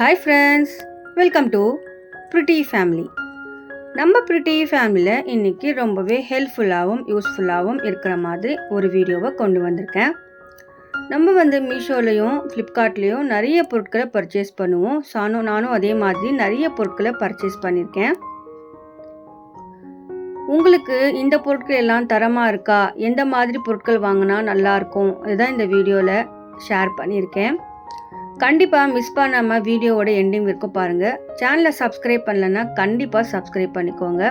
Hi friends, welcome to Pretty Family. நம்ம Pretty ஃபேமிலியில் இன்றைக்கி ரொம்பவே ஹெல்ப்ஃபுல்லாகவும் யூஸ்ஃபுல்லாகவும் இருக்கிற மாதிரி ஒரு வீடியோவை கொண்டு வந்திருக்கேன். நம்ம மீஷோலையும் ஃப்ளிப்கார்ட்லேயும் நிறைய பொருட்களை பர்ச்சேஸ் பண்ணுவோம். நானும் அதே மாதிரி நிறைய பொருட்களை பர்ச்சேஸ் பண்ணியிருக்கேன். உங்களுக்கு இந்த பொருட்கள் எல்லாம் தரமாக இருக்கா, எந்த மாதிரி பொருட்கள் வாங்கினா நல்லாயிருக்கும், இதுதான் இந்த வீடியோவில் ஷேர் பண்ணியிருக்கேன். கண்டிப்பாக மிஸ் பண்ணாமல் வீடியோவோட எண்டிங் வரைக்கும் பாருங்கள். சேனலை சப்ஸ்கிரைப் பண்ணலன்னா கண்டிப்பாக சப்ஸ்கிரைப் பண்ணிக்கோங்க.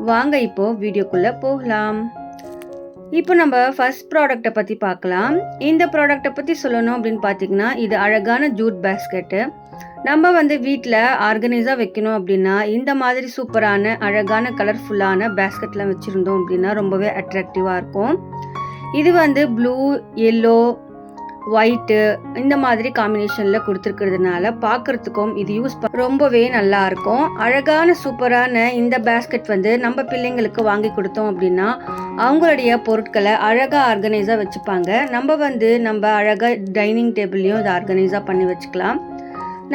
வாங்க இப்போது வீடியோக்குள்ளே போகலாம். இப்போ நம்ம ஃபர்ஸ்ட் ப்ராடக்டை பற்றி பார்க்கலாம். இந்த ப்ராடக்டை பற்றி சொல்லணும் அப்படின்னு பார்த்தீங்கன்னா, இது அழகான ஜூட் பேஸ்கெட்டு. நம்ம வீட்டில் ஆர்கனைஸாக வைக்கணும் அப்படின்னா இந்த மாதிரி சூப்பரான அழகான கலர்ஃபுல்லான பேஸ்கெட்லாம் வச்சுருந்தோம் அப்படின்னா ரொம்பவே அட்ராக்டிவாக இருக்கும். இது ப்ளூ, எல்லோ, ஒயிட்டு இந்த மாதிரி காம்பினேஷனில் கொடுத்துருக்கிறதுனால பார்க்குறதுக்கும் இது ரொம்பவே நல்லா இருக்கும். அழகான சூப்பரான இந்த பேஸ்கெட் நம்ம பிள்ளைங்களுக்கு வாங்கி கொடுத்தோம் அப்படின்னா அவங்களுடைய பொருட்களை அழகாக ஆர்கனைஸாக வச்சுப்பாங்க. நம்ம அழகாக டைனிங் டேபிள்லையும் இதை ஆர்கனைஸாக பண்ணி வச்சுக்கலாம்.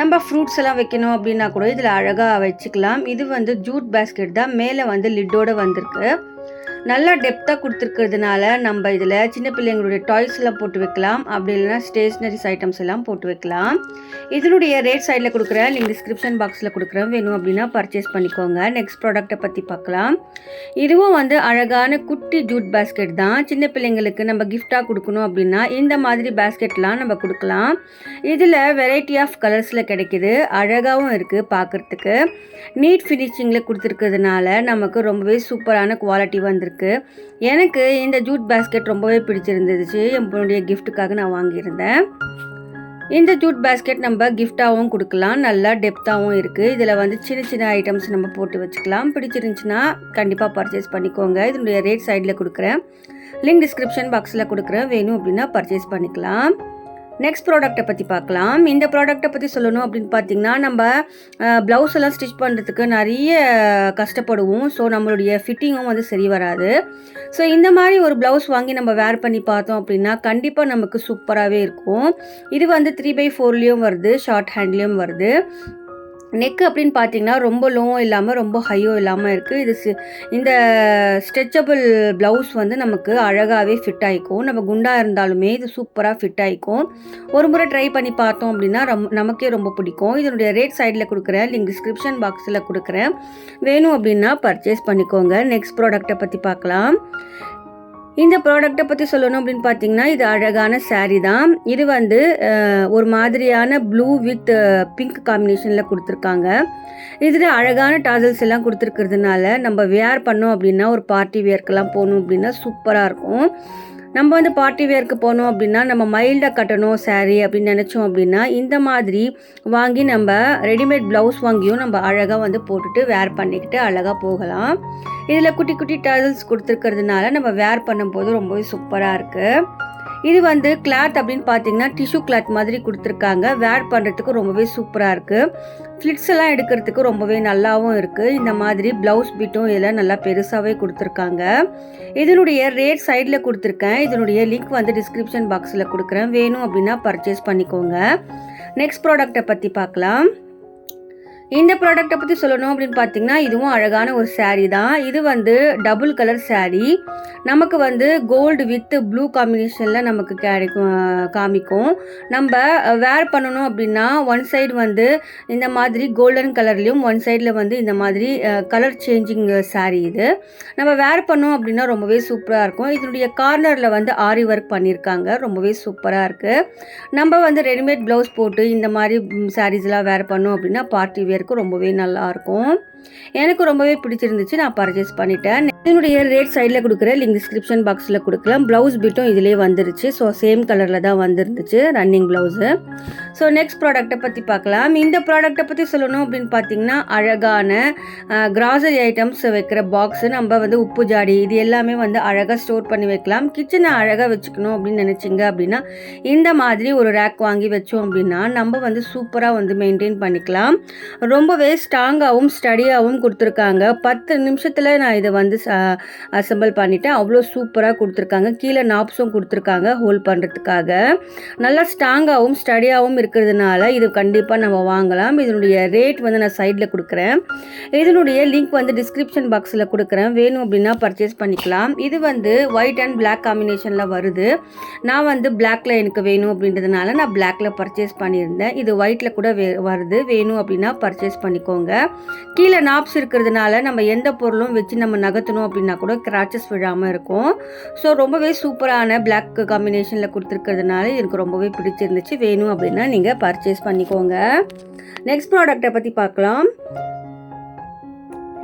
நம்ம ஃப்ரூட்ஸ் எல்லாம் வைக்கணும் அப்படின்னா கூட இதில் அழகாக வச்சுக்கலாம். இது ஜூட் பேஸ்கெட் தான். மேலே லிட்டோடு வந்திருக்கு. நல்லா டெப்த்தாக கொடுத்துருக்கிறதுனால நம்ம இதில் சின்ன பிள்ளைங்களுடைய டாய்ஸ் எல்லாம் போட்டு வைக்கலாம். அப்படி இல்லைனா ஸ்டேஷ்னரிஸ் ஐட்டம்ஸ் எல்லாம் போட்டு வைக்கலாம். இதனுடைய ரேட் சைடில் கொடுக்குறேன், லிங்க் டிஸ்கிரிப்ஷன் பாக்ஸில் கொடுக்குறேன். வேணும் அப்படின்னா பர்ச்சேஸ் பண்ணிக்கோங்க. நெக்ஸ்ட் ப்ராடக்ட்டை பற்றி பார்க்கலாம். இதுவும் அழகான குட்டி ஜூட் பேஸ்கெட் தான். சின்ன பிள்ளைங்களுக்கு நம்ம கிஃப்டாக கொடுக்கணும் அப்படின்னா இந்த மாதிரி பேஸ்கெட்லாம் நம்ம கொடுக்கலாம். இதில் வெரைட்டி ஆஃப் கலர்ஸில் கிடைக்கிது. அழகாகவும் இருக்குது பார்க்குறதுக்கு. நீட் ஃபினிஷிங்கில் கொடுத்துருக்கிறதுனால நமக்கு ரொம்பவே சூப்பரான குவாலிட்டி வந்திருக்கு. எனக்கு இந்த ஜூட் பேஸ்கெட் ரொம்பவே பிடிச்சிருந்துச்சு. என்னுடைய கிஃப்ட்டுக்காக நான் வாங்கியிருந்தேன். இந்த ஜூட் பேஸ்கெட் நம்ம கிஃப்டாகவும் கொடுக்கலாம். நல்லா டெப்த்தாகவும் இருக்குது. இதில் சின்ன சின்ன ஐட்டம்ஸ் நம்ம போட்டு வச்சுக்கலாம். பிடிச்சிருந்துச்சுன்னா கண்டிப்பாக பர்ச்சேஸ் பண்ணிக்கோங்க. இதனுடைய ரேட் சைடில் கொடுக்குறேன், லிங்க் டிஸ்கிரிப்ஷன் பாக்ஸில் கொடுக்குறேன். வேணும் அப்படின்னா பர்ச்சேஸ் பண்ணிக்கலாம். நெக்ஸ்ட் ப்ராடக்ட்டை பற்றி பார்க்கலாம். இந்த ப்ராடக்ட்டை பற்றி சொல்லணும் அப்படின்னு பார்த்தீங்கன்னா, நம்ம ப்ளவுஸ் எல்லாம் ஸ்டிச் பண்ணுறதுக்கு நிறைய கஷ்டப்படுவோம். ஸோ நம்மளுடைய ஃபிட்டிங்கும் சரி வராது. ஸோ இந்த மாதிரி ஒரு ப்ளவுஸ் வாங்கி நம்ம வேர் பண்ணி பார்த்தோம் அப்படின்னா கண்டிப்பாக நமக்கு சூப்பராகவே இருக்கும். இது 3/4லேயும் வருது, ஷார்ட் ஹேண்ட்லேயும் வருது. நெக்கு அப்படின்னு பார்த்தீங்கன்னா ரொம்ப லோவும் இல்லாமல் ரொம்ப ஹையும் இல்லாமல் இருக்குது. இந்த ஸ்ட்ரெச்சபிள் ப்ளவுஸ் நமக்கு அழகாகவே ஃபிட் ஆகிக்கும். நம்ம குண்டாக இருந்தாலுமே இது சூப்பராக ஃபிட் ஆகிக்கும். ஒரு முறை ட்ரை பண்ணி பார்த்தோம் அப்படின்னா நமக்கே ரொம்ப பிடிக்கும். இதனுடைய ரேட் சைடில் கொடுக்குறேன், லிங்க் டிஸ்கிரிப்ஷன் பாக்ஸில் கொடுக்குறேன். வேணும் அப்படின்னா பர்ச்சேஸ் பண்ணிக்கோங்க. நெக்ஸ்ட் ப்ராடக்ட்டை பற்றி பார்க்கலாம். இந்த ப்ராடக்ட்டை பற்றி சொல்லணும் அப்படின்னு பார்த்தீங்கன்னா, இது அழகான சாரீ தான். இது ஒரு மாதிரியான ப்ளூ வித் பிங்க் காம்பினேஷனில் கொடுத்துருக்காங்க. இதில் அழகான டாசல்ஸ் எல்லாம் கொடுத்துருக்கிறதுனால நம்ம வேர் பண்ணோம் அப்படின்னா ஒரு பார்ட்டி வேர்க்கெல்லாம் போகணும் அப்படின்னா சூப்பராக இருக்கும். நம்ம பார்ட்டி வேர்க்கு போனோம் அப்படின்னா நம்ம மைல்டாக கட்டணும் சாரீ அப்படின்னு நினச்சோம் அப்படின்னா இந்த மாதிரி வாங்கி நம்ம ரெடிமேட் ப்ளவுஸ் வாங்கியும் நம்ம அழகாக போட்டுட்டு வேர் பண்ணிக்கிட்டு அழகாக போகலாம். இதில் குட்டி குட்டி டசல்ஸ் கொடுத்துருக்கிறதுனால நம்ம வேர் பண்ணும்போது ரொம்பவே சூப்பராக இருக்குது. இது கிளாத் அப்படின்னு பார்த்தீங்கன்னா டிஷ்யூ கிளாத் மாதிரி கொடுத்துருக்காங்க. வேர் பண்ணுறதுக்கு ரொம்பவே சூப்பராக இருக்குது. ஃப்ளிட்ஸ் எல்லாம் எடுக்கிறதுக்கு ரொம்பவே நல்லாவும் இருக்குது. இந்த மாதிரி ப்ளவுஸ் பிட்டும் இதில் நல்லா பெருசாகவே கொடுத்துருக்காங்க. இதனுடைய ரேட் சைடில் கொடுத்துருக்கேன். இதனுடைய லிங்க் டிஸ்கிரிப்ஷன் பாக்ஸில் கொடுக்குறேன். வேணும் அப்படின்னா பர்ச்சேஸ் பண்ணிக்கோங்க. நெக்ஸ்ட் ப்ராடக்ட்டை பற்றி பார்க்கலாம். இந்த ப்ராடக்ட்டை பற்றி சொல்லணும் அப்படின்னு பார்த்தீங்கன்னா, இதுவும் அழகான ஒரு சாரீ தான். இது டபுள் கலர் சாரீ. நமக்கு கோல்டு வித் ப்ளூ காம்பினேஷனில் நமக்கு காமிக்கும். நம்ம வேர் பண்ணணும் அப்படின்னா ஒன் சைடு இந்த மாதிரி கோல்டன் கலர்லேயும், ஒன் சைடில் இந்த மாதிரி கலர் சேஞ்சிங் சாரீ. இது நம்ம வேர் பண்ணோம் அப்படின்னா ரொம்பவே சூப்பராக இருக்கும். இதனுடைய கார்னரில் ஆரி ஒர்க் பண்ணியிருக்காங்க. ரொம்பவே சூப்பராக இருக்குது. நம்ம ரெடிமேட் ப்ளவுஸ் போட்டு இந்த மாதிரி சாரீஸ்லாம் வேர் பண்ணோம் அப்படின்னா பார்ட்டி வேர் ரொம்பவே நல்லா இருக்கும். எனக்கு ரொம்பவே பிடிச்சிருந்துச்சு. நான் பர்ச்சேஸ் பண்ணிட்டேன். இதனுடைய ரேட் சைடில் கொடுக்குறேன், லிங்க் டிஸ்கிரிப்ஷன் பாக்ஸில் கொடுக்கலாம். ப்ளவுஸ் பிட்டும் இதிலே வந்துருச்சு. ஸோ சேம் கலரில் தான் வந்துருந்துச்சு ரன்னிங் ப்ளவுஸு. ஸோ நெக்ஸ்ட் ப்ராடக்ட்டை பற்றி பார்க்கலாம். இந்த ப்ராடக்ட்டை பற்றி சொல்லணும் அப்படின்னு பார்த்தீங்கன்னா, அழகான கிராசரி ஐட்டம்ஸ் வைக்கிற பாக்ஸு. நம்ம உப்பு ஜாடி இது எல்லாமே அழகாக ஸ்டோர் பண்ணி வைக்கலாம். கிச்சனை அழகாக வச்சுக்கணும் அப்படின்னு நினச்சிங்க அப்படின்னா இந்த மாதிரி ஒரு ரேக் வாங்கி வச்சோம் அப்படின்னா நம்ம சூப்பராக மெயின்டைன் பண்ணிக்கலாம். ரொம்பவே ஸ்ட்ராங்காகவும் ஸ்டடியாகவும் கொடுத்துருக்காங்க. 10 நிமிஷத்தில் நான் இதை அசெம்பிள் பண்ணிவிட்டேன். அவ்வளோ சூப்பராக கொடுத்துருக்காங்க. கீழே நாப்ஸும் கொடுத்துருக்காங்க ஹோல்ட் பண்ணுறதுக்காக. நல்லா ஸ்ட்ராங்காகவும் ஸ்டடியாகவும் இருக்கிறதுனால இது கண்டிப்பாக நம்ம வாங்கலாம். இதனுடைய ரேட் வந்து நான் சைடில் கொடுக்குறேன். இதனுடைய லிங்க் வந்து டிஸ்கிரிப்ஷன் பாக்ஸில் கொடுக்குறேன். வேணும் அப்படின்னா பர்ச்சேஸ் பண்ணிக்கலாம். இது வந்து ஒயிட் அண்ட் பிளாக் காம்பினேஷனில் வருது. நான் வந்து பிளாக்ல எனக்கு வேணும் அப்படின்றதுனால நான் பிளாக்ல பர்ச்சேஸ் பண்ணியிருந்தேன். இது ஒயிட்டில் கூட வருது. வேணும் அப்படின்னா பர்ச்சேஸ் பண்ணிக்கோங்க. கீழே நாப்ஸ் இருக்கிறதுனால நம்ம எந்த பொருளும் வச்சு நம்ம நகர்த்தணும் அப்படின்னா கூட கிராச்சஸ் விழாமல் இருக்கும். ஸோ ரொம்பவே சூப்பரான பிளாக் காம்பினேஷனில் கொடுத்துருக்கிறதுனால எனக்கு ரொம்பவே பிடிச்சிருந்துச்சு. வேணும் அப்படின்னா நீங்கள் பர்ச்சேஸ் பண்ணிக்கோங்க. நெக்ஸ்ட் ப்ராடக்டை பற்றி பார்க்கலாம்.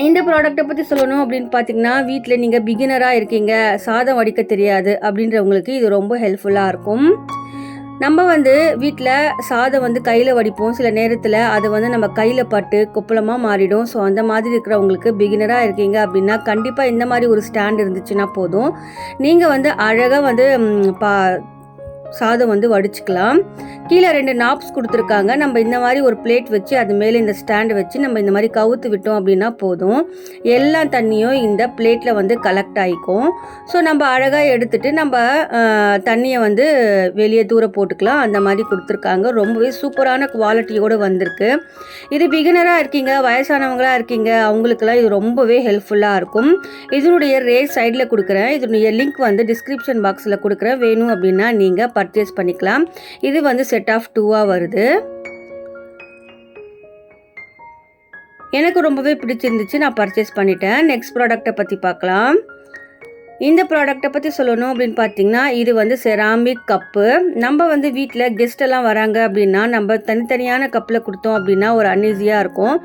இந்த ப்ராடக்டை பற்றி சொல்லணும் அப்படின்னு பார்த்தீங்கன்னா, வீட்டில் நீங்கள் பிகினராக இருக்கீங்க, சாதம் வடிக்க தெரியாது அப்படின்றவங்களுக்கு இது ரொம்ப ஹெல்ப்ஃபுல்லாக இருக்கும். நம்ம வந்து வீட்டில் சாதம் வந்து கையில் வடிப்போம். சில நேரத்தில் அது வந்து நம்ம கையில் பட்டு கொப்பளமாக மாறிடும். ஸோ அந்த மாதிரி இருக்கிறவங்களுக்கு பிகினராக இருக்கீங்க அப்படின்னா கண்டிப்பாக இந்த மாதிரி ஒரு ஸ்டாண்ட் இருந்துச்சுன்னா போதும். நீங்கள் வந்து அழகாக வந்து சாதம் வந்து வடிச்சுக்கலாம். கீழே 2 நாப்ஸ் கொடுத்துருக்காங்க. நம்ம இந்த மாதிரி ஒரு பிளேட் வச்சு அது மேலே இந்த ஸ்டாண்டு வச்சு நம்ம இந்த மாதிரி கவுத்து விட்டோம் அப்படின்னா போதும். எல்லா தண்ணியும் இந்த பிளேட்டில் வந்து கலெக்ட் ஆகிக்கும். ஸோ நம்ம அழகாக எடுத்துகிட்டு நம்ம தண்ணியை வந்து வெளியே தூர போட்டுக்கலாம். அந்த மாதிரி கொடுத்துருக்காங்க. ரொம்பவே சூப்பரான குவாலிட்டியோடு வந்திருக்கு. இது பிகினராக இருக்கீங்க, வயசானவங்களாக இருக்கீங்க, அவங்களுக்கெல்லாம் இது ரொம்பவே ஹெல்ப்ஃபுல்லாக இருக்கும். இதனுடைய ரேட் சைடில் கொடுக்குறேன். இதனுடைய லிங்க் வந்து டிஸ்கிரிப்ஷன் பாக்ஸில் கொடுக்குறேன். வேணும் அப்படின்னா நீங்கள் பர்ச்சேஸ் பண்ணிக்கலாம். இது வந்து செட் ஆஃப் 2 வருது. எனக்கு ரொம்பவே பிடிச்சிருந்துச்சு. நான் பர்ச்சேஸ் பண்ணிட்டேன். நெக்ஸ்ட் ப்ராடக்டை பற்றி பார்க்கலாம். இந்த ப்ராடக்டை பற்றி சொல்லணும் அப்படின்னு பார்த்தீங்கன்னா, இது வந்து செராமிக் கப்பு. நம்ம வந்து வீட்டில் கெஸ்ட்டெல்லாம் வராங்க அப்படின்னா நம்ம தனித்தனியான கப்பில் கொடுத்தோம் அப்படின்னா ஒரு அன்ஈஸியாக இருக்கும்.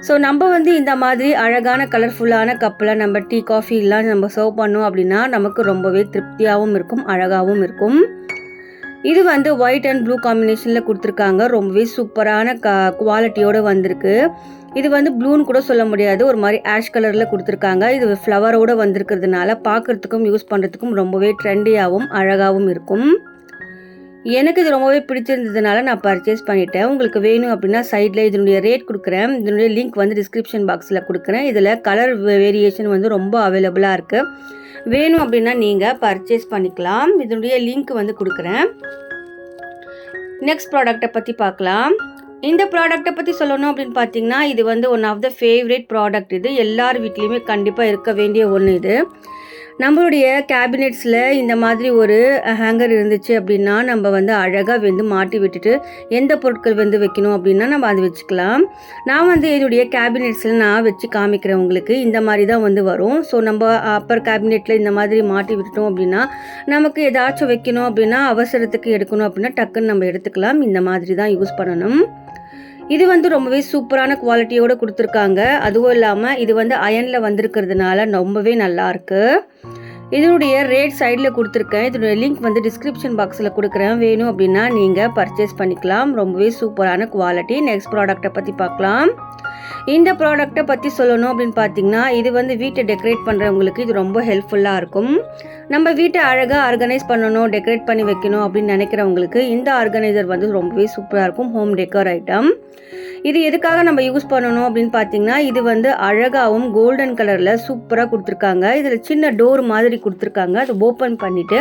ஸோ நம்ம வந்து இந்த மாதிரி அழகான கலர்ஃபுல்லான கப்பில் நம்ம டீ காஃபிலாம் நம்ம சர்வ் பண்ணோம் அப்படின்னா நமக்கு ரொம்பவே திருப்தியாகவும் இருக்கும், அழகாகவும் இருக்கும். இது வந்து ஒயிட் அண்ட் ப்ளூ காம்பினேஷனில் கொடுத்துருக்காங்க. ரொம்பவே சூப்பரான குவாலிட்டியோடு வந்திருக்கு. இது வந்து ப்ளூன்னு கூட சொல்ல முடியாது, ஒரு மாதிரி ஆஷ் கலரில் கொடுத்துருக்காங்க. இது ஃப்ளவரோடு வந்திருக்கிறதுனால பார்க்குறதுக்கும் யூஸ் பண்ணுறதுக்கும் ரொம்பவே ட்ரெண்டியாகவும் அழகாகவும் இருக்கும். எனக்கு இது ரொம்பவே பிடிச்சிருந்ததுனால நான் பர்ச்சேஸ் பண்ணிட்டேன். உங்களுக்கு வேணும் அப்படின்னா சைடில் இதனுடைய ரேட் கொடுக்குறேன். இதனுடைய லிங்க் வந்து டிஸ்கிரிப்ஷன் பாக்ஸில் கொடுக்குறேன். இதில் கலர் வேரியேஷன் வந்து ரொம்ப அவைலபிளாக இருக்குது. வேணும் அப்படின்னா நீங்கள் பர்ச்சேஸ் பண்ணிக்கலாம். இதனுடைய லிங்க் வந்து கொடுக்குறேன். நெக்ஸ்ட் ப்ராடக்டை பற்றி பார்க்கலாம். இந்த ப்ராடக்டை பற்றி சொல்லணும் அப்படின்னு பார்த்தீங்கன்னா, இது வந்து one of the favourite product. இது எல்லார் வீட்லேயுமே கண்டிப்பாக இருக்க வேண்டிய ஒன்று. இது நம்மளுடைய கேபினெட்ஸில் இந்த மாதிரி ஒரு ஹேங்கர் இருந்துச்சு அப்படின்னா நம்ம வந்து அழகாக வந்து மாட்டி விட்டுட்டு எந்த பொருட்கள் வந்து வைக்கணும் அப்படின்னா நம்ம அதை வச்சுக்கலாம். நான் வந்து என்னுடைய கேபினெட்ஸில் நான் வச்சு காமிக்கிறேன் உங்களுக்கு. இந்த மாதிரி தான் வந்து வரும். ஸோ நம்ம அப்பர் கேபினெட்டில் இந்த மாதிரி மாட்டி விட்டுட்டோம் அப்படின்னா நமக்கு ஏதாச்சும் வைக்கணும் அப்படின்னா அவசரத்துக்கு எடுக்கணும் அப்படின்னா டக்குன்னு நம்ம எடுத்துக்கலாம். இந்த மாதிரி தான் யூஸ் பண்ணணும். இது வந்து ரொம்பவே சூப்பரான குவாலிட்டியோடு கொடுத்துருக்காங்க. அதுவும் இல்லாமல் இது வந்து அயனில் வந்திருக்கிறதுனால ரொம்பவே நல்லாயிருக்கு. இதனுடைய ரேட் சைடில் கொடுத்துருக்கேன். இதனுடைய லிங்க் வந்து டிஸ்கிரிப்ஷன் பாக்ஸில் கொடுக்குறேன். வேணும் அப்படின்னா நீங்கள் பர்ச்சேஸ் பண்ணிக்கலாம். ரொம்பவே சூப்பரான குவாலிட்டி. நெக்ஸ்ட் ப்ராடக்டை பற்றி பார்க்கலாம். இந்த ப்ராடக்டை பற்றி சொல்லணும் அப்படின்னு பார்த்தீங்கன்னா, இது வந்து வீட்டை டெக்கரேட் பண்ணுறவங்களுக்கு இது ரொம்ப ஹெல்ப்ஃபுல்லாக இருக்கும். நம்ம வீட்டை அழகாக ஆர்கனைஸ் பண்ணணும், டெக்கரேட் பண்ணி வைக்கணும் அப்படின்னு நினைக்கிறவங்களுக்கு இந்த ஆர்கனைசர் வந்து ரொம்பவே சூப்பராக இருக்கும். Home decker item. இது எதுக்காக நம்ம யூஸ் பண்ணணும் அப்படின்னு பார்த்தீங்கன்னா, இது வந்து அழகாகவும் கோல்டன் கலரில் சூப்பராக கொடுத்துருக்காங்க. இதில் சின்ன டோர் மாதிரி கொடுத்துருக்காங்க. அது ஓப்பன் பண்ணிவிட்டு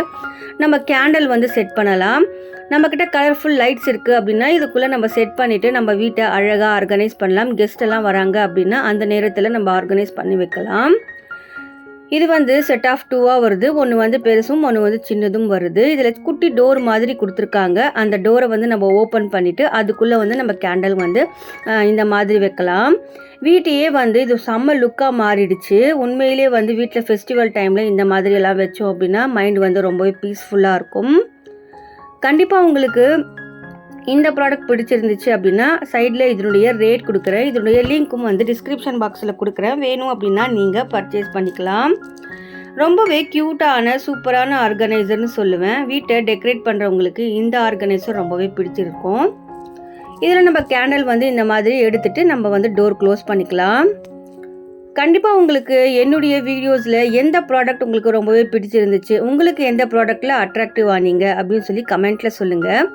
நம்ம கேண்டில் வந்து செட் பண்ணலாம். நம்மக்கிட்ட கலர்ஃபுல் லைட்ஸ் இருக்குது அப்படின்னா இதுக்குள்ளே நம்ம செட் பண்ணிவிட்டு நம்ம வீட்டை அழகாக ஆர்கனைஸ் பண்ணலாம். கெஸ்ட் எல்லாம் வராங்க அப்படின்னா அந்த நேரத்தில் நம்ம ஆர்கனைஸ் பண்ணி வைக்கலாம். இது வந்து செட் ஆஃப் 2 வருது. ஒன்று வந்து பெருசும் ஒன்று வந்து சின்னதும் வருது. இதில் குட்டி டோர் மாதிரி கொடுத்துருக்காங்க. அந்த டோரை வந்து நம்ம ஓப்பன் பண்ணிவிட்டு அதுக்குள்ளே வந்து நம்ம கேண்டில் வந்து இந்த மாதிரி வைக்கலாம். வீட்டையே வந்து இது செம்ம லுக்காக மாறிடுச்சு. உண்மையிலே வந்து வீட்டில் ஃபெஸ்டிவல் டைமில் இந்த மாதிரி எல்லாம் வச்சோம் அப்படின்னா மைண்ட் வந்து ரொம்பவே பீஸ்ஃபுல்லாக இருக்கும். கண்டிப்பாக உங்களுக்கு இந்த ப்ராடக்ட் பிடிச்சிருந்துச்சு அப்படின்னா சைடில் இதனுடைய ரேட் கொடுக்குறேன். இதனுடைய லிங்க்கும் வந்து டிஸ்கிரிப்ஷன் பாக்ஸில் கொடுக்குறேன். வேணும் அப்படின்னா நீங்கள் பர்ச்சேஸ் பண்ணிக்கலாம். ரொம்பவே க்யூட்டான சூப்பரான ஆர்கனைசர்னு சொல்லுவேன். வீட்டை டெக்கரேட் பண்ணுறவங்களுக்கு இந்த ஆர்கனைசர் ரொம்பவே பிடிச்சிருக்கும். இதில் நம்ம கேண்டில் வந்து இந்த மாதிரி எடுத்துகிட்டு நம்ம வந்து டோர் க்ளோஸ் பண்ணிக்கலாம். கண்டிப்பாக உங்களுக்கு என்னுடைய வீடியோஸில் எந்த ப்ராடக்ட் உங்களுக்கு ரொம்பவே பிடிச்சிருந்துச்சு, உங்களுக்கு எந்த ப்ராடக்டில் அட்ராக்டிவ் ஆனீங்க அப்படின்னு சொல்லி கமெண்ட்டில் சொல்லுங்கள்.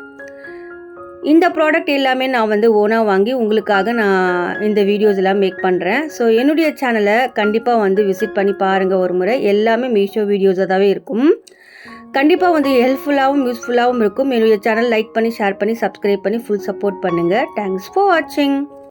இந்த ப்ராடக்ட் எல்லாமே நான் வந்து ஓனாக வாங்கி உங்களுக்காக நான் இந்த வீடியோஸ் எல்லாம் மேக் பண்ணுறேன். ஸோ என்னுடைய சேனலை கண்டிப்பாக வந்து விசிட் பண்ணி பாருங்கள் ஒரு முறை. எல்லாமே மீஷோ வீடியோஸாகவே இருக்கும். கண்டிப்பாக வந்து ஹெல்ப்ஃபுல்லாகவும் யூஸ்ஃபுல்லாகவும் இருக்கும். என்னுடைய சேனல் லைக் பண்ணி ஷேர் பண்ணி சப்ஸ்கிரைப் பண்ணி ஃபுல் சப்போர்ட் பண்ணுங்கள். தேங்க்ஸ் ஃபார் வாட்சிங்.